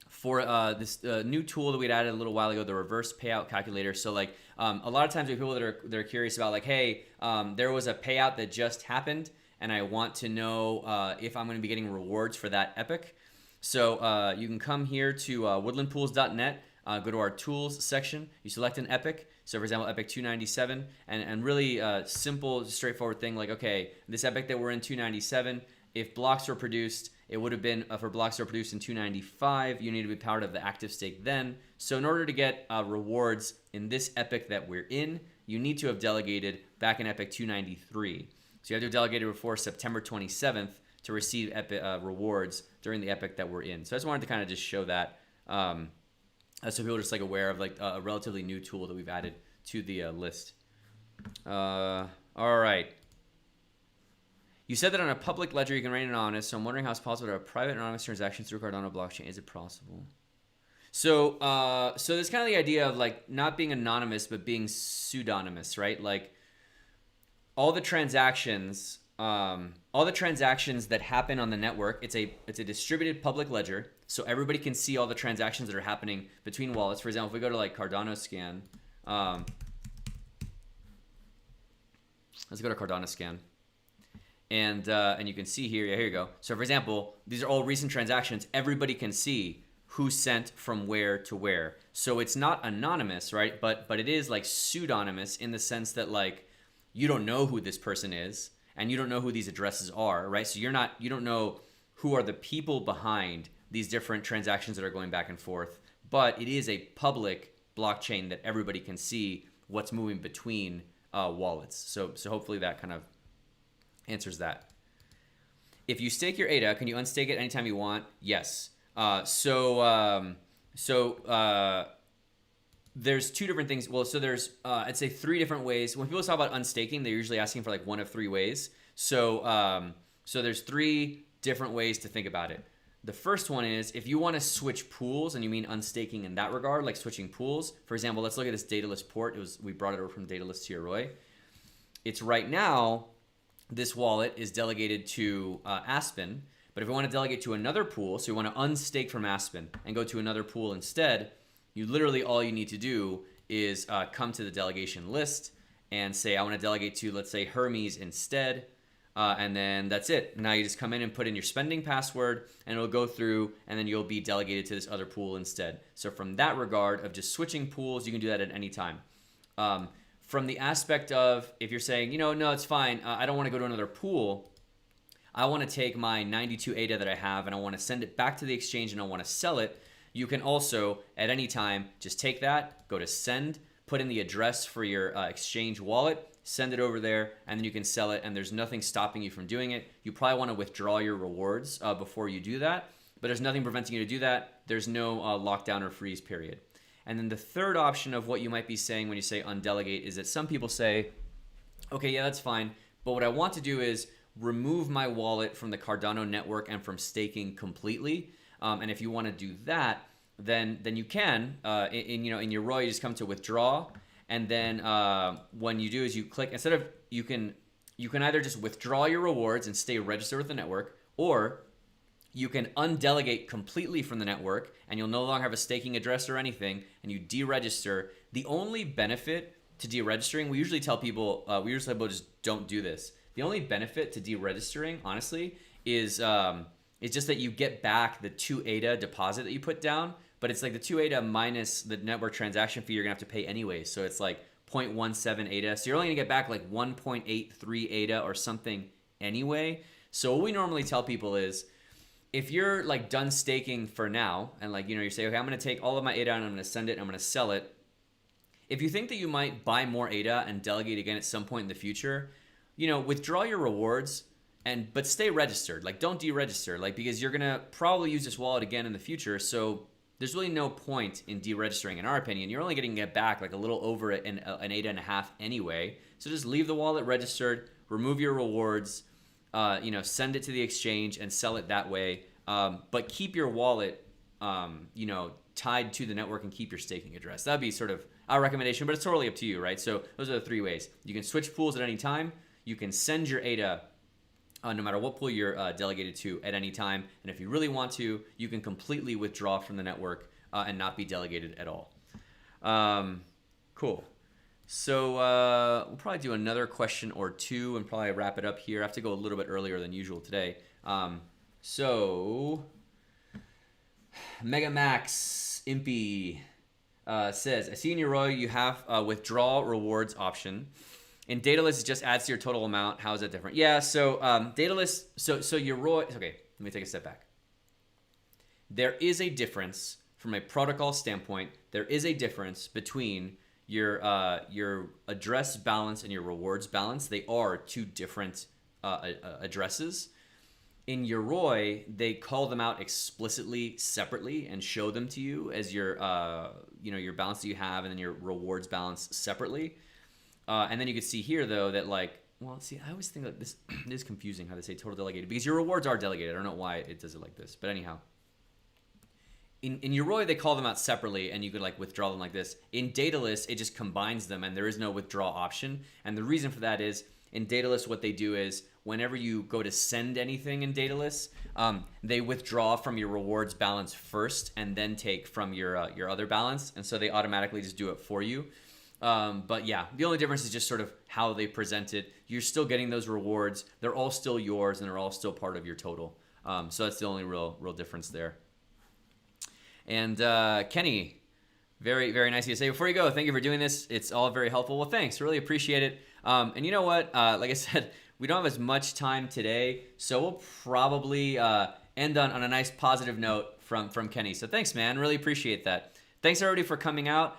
For this new tool that we'd added a little while ago, the reverse payout calculator. So like a lot of times we have people that are curious about like, hey, there was a payout that just happened, and I want to know if I'm going to be getting rewards for that epic. So you can come here to woodlandpools.net. Go to our tools section. You select an epic. So for example, epic 297, and really simple, straightforward thing like, okay, this epic that we're in 297, if blocks were produced, it would have been, for blocks that were produced in 295, you need to be part of the active stake then. So in order to get rewards in this epic that we're in, you need to have delegated back in epic 293. So you have to have delegated before September 27th to receive rewards during the epic that we're in. So I just wanted to kind of just show that. So people are just like aware of like a relatively new tool that we've added to the list. All right. You said that on a public ledger you can remain anonymous, so I'm wondering how it's possible to have private anonymous transactions through Cardano blockchain. Is it possible? So there's kind of the idea of like not being anonymous but being pseudonymous, right? Like all the transactions that happen on the network, it's a distributed public ledger, so everybody can see all the transactions that are happening between wallets. For example, if we go to like Cardano Scan, let's go to Cardano Scan, and you can see here. Yeah, here you go. So for example, these are all recent transactions. Everybody can see who sent from where to where. So it's not anonymous, right? But it is like pseudonymous in the sense that like you don't know who this person is, and you don't know who these addresses are, right? So you don't know who are the people behind these different transactions that are going back and forth, but it is a public blockchain that everybody can see what's moving between wallets. So hopefully that kind of answers that. If you stake your ADA, can you unstake it anytime you want? Yes. There's two different things. Well, so there's I'd say three different ways. When people talk about unstaking, they're usually asking for like one of three ways. So there's three different ways to think about it. The first one is if you want to switch pools, and you mean unstaking in that regard, like switching pools. For example, let's look at this dataless port. We brought it over from dataless to Yoroi. It's right now, this wallet is delegated to ASPEN, but if we want to delegate to another pool, so we want to unstake from ASPEN and go to another pool instead, you literally, all you need to do is come to the delegation list and say, I want to delegate to, let's say, Hermes instead. And then that's it. Now you just come in and put in your spending password, and it'll go through, and then you'll be delegated to this other pool instead. So from that regard of just switching pools, you can do that at any time. From the aspect of, if you're saying, no, it's fine, I don't want to go to another pool, I want to take my 92 ADA that I have, and I want to send it back to the exchange, and I want to sell it, you can also, at any time, just take that, go to send, put in the address for your exchange wallet, send it over there, and then you can sell it, and there's nothing stopping you from doing it. You probably want to withdraw your rewards before you do that, but there's nothing preventing you to do that. There's no lockdown or freeze period. And then the third option of what you might be saying when you say undelegate is that some people say, okay, yeah, that's fine, but what I want to do is remove my wallet from the Cardano network and from staking completely. And if you want to do that, then you can. In your Yoroi, you just come to withdraw, and then when you do is you click, instead of, you can either just withdraw your rewards and stay registered with the network, or you can undelegate completely from the network, and you'll no longer have a staking address or anything, and you deregister. The only benefit to deregistering, we usually tell people just don't do this. The only benefit to deregistering, honestly, is just that you get back the 2 ADA deposit that you put down, but it's like the 2 ADA minus the network transaction fee you're gonna have to pay anyway. So it's like 0.17 ADA. So you're only gonna get back like 1.83 ADA or something anyway. So what we normally tell people is, if you're like done staking for now, and like, you say, okay, I'm gonna take all of my ADA and I'm gonna send it and I'm gonna sell it. If you think that you might buy more ADA and delegate again at some point in the future, withdraw your rewards, but stay registered. Like, don't deregister, like, because you're gonna probably use this wallet again in the future. So there's really no point in deregistering, in our opinion. You're only getting it back like a little over an ADA and a half anyway. So just leave the wallet registered, remove your rewards, send it to the exchange and sell it that way. But keep your wallet, tied to the network, and keep your staking address. That'd be sort of our recommendation, but it's totally up to you, right? So those are the three ways. You can switch pools at any time. You can send your ADA no matter what pool you're delegated to at any time. And if you really want to, you can completely withdraw from the network and not be delegated at all. Cool. So we'll probably do another question or two and probably wrap it up here. I have to go a little bit earlier than usual today. So Megamax Impy says, I see in your Yoroi you have a withdraw rewards option. In Dataless, it just adds to your total amount. How is that different? Yeah, so Dataless, so Yoroi, okay, let me take a step back. There is a difference from a protocol standpoint. There is a difference between your address balance and your rewards balance. They are two different addresses. In Yoroi, they call them out explicitly separately and show them to you as your your balance that you have, and then your rewards balance separately. And then you can see here, though, that I always think that this is confusing how they say total delegated, because your rewards are delegated. I don't know why it does it like this, but anyhow. In Yoroi, they call them out separately, and you could withdraw them like this. In Dataless, it just combines them, and there is no withdraw option. And the reason for that is, in Dataless, what they do is, whenever you go to send anything in Dataless, they withdraw from your rewards balance first, and then take from your other balance, and so they automatically just do it for you. But yeah, the only difference is just sort of how they present it. You're still getting those rewards. They're all still yours, and they're all still part of your total. So that's the only real difference there. And Kenny, Very, very nice of you to say. Before you go, thank you for doing this. It's all very helpful. Well, thanks. Really appreciate it. And you know what? Like I said, we don't have as much time today, so we'll probably end on a nice positive note from Kenny. So thanks, man. Really appreciate that. Thanks, everybody, for coming out.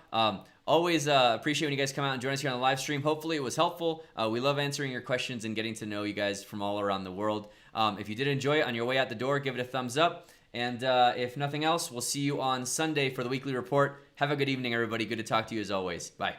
Always appreciate when you guys come out and join us here on the live stream. Hopefully it was helpful. We love answering your questions and getting to know you guys from all around the world. If you did enjoy it on your way out the door, give it a thumbs up. And if nothing else, we'll see you on Sunday for the weekly report. Have a good evening, everybody. Good to talk to you as always. Bye.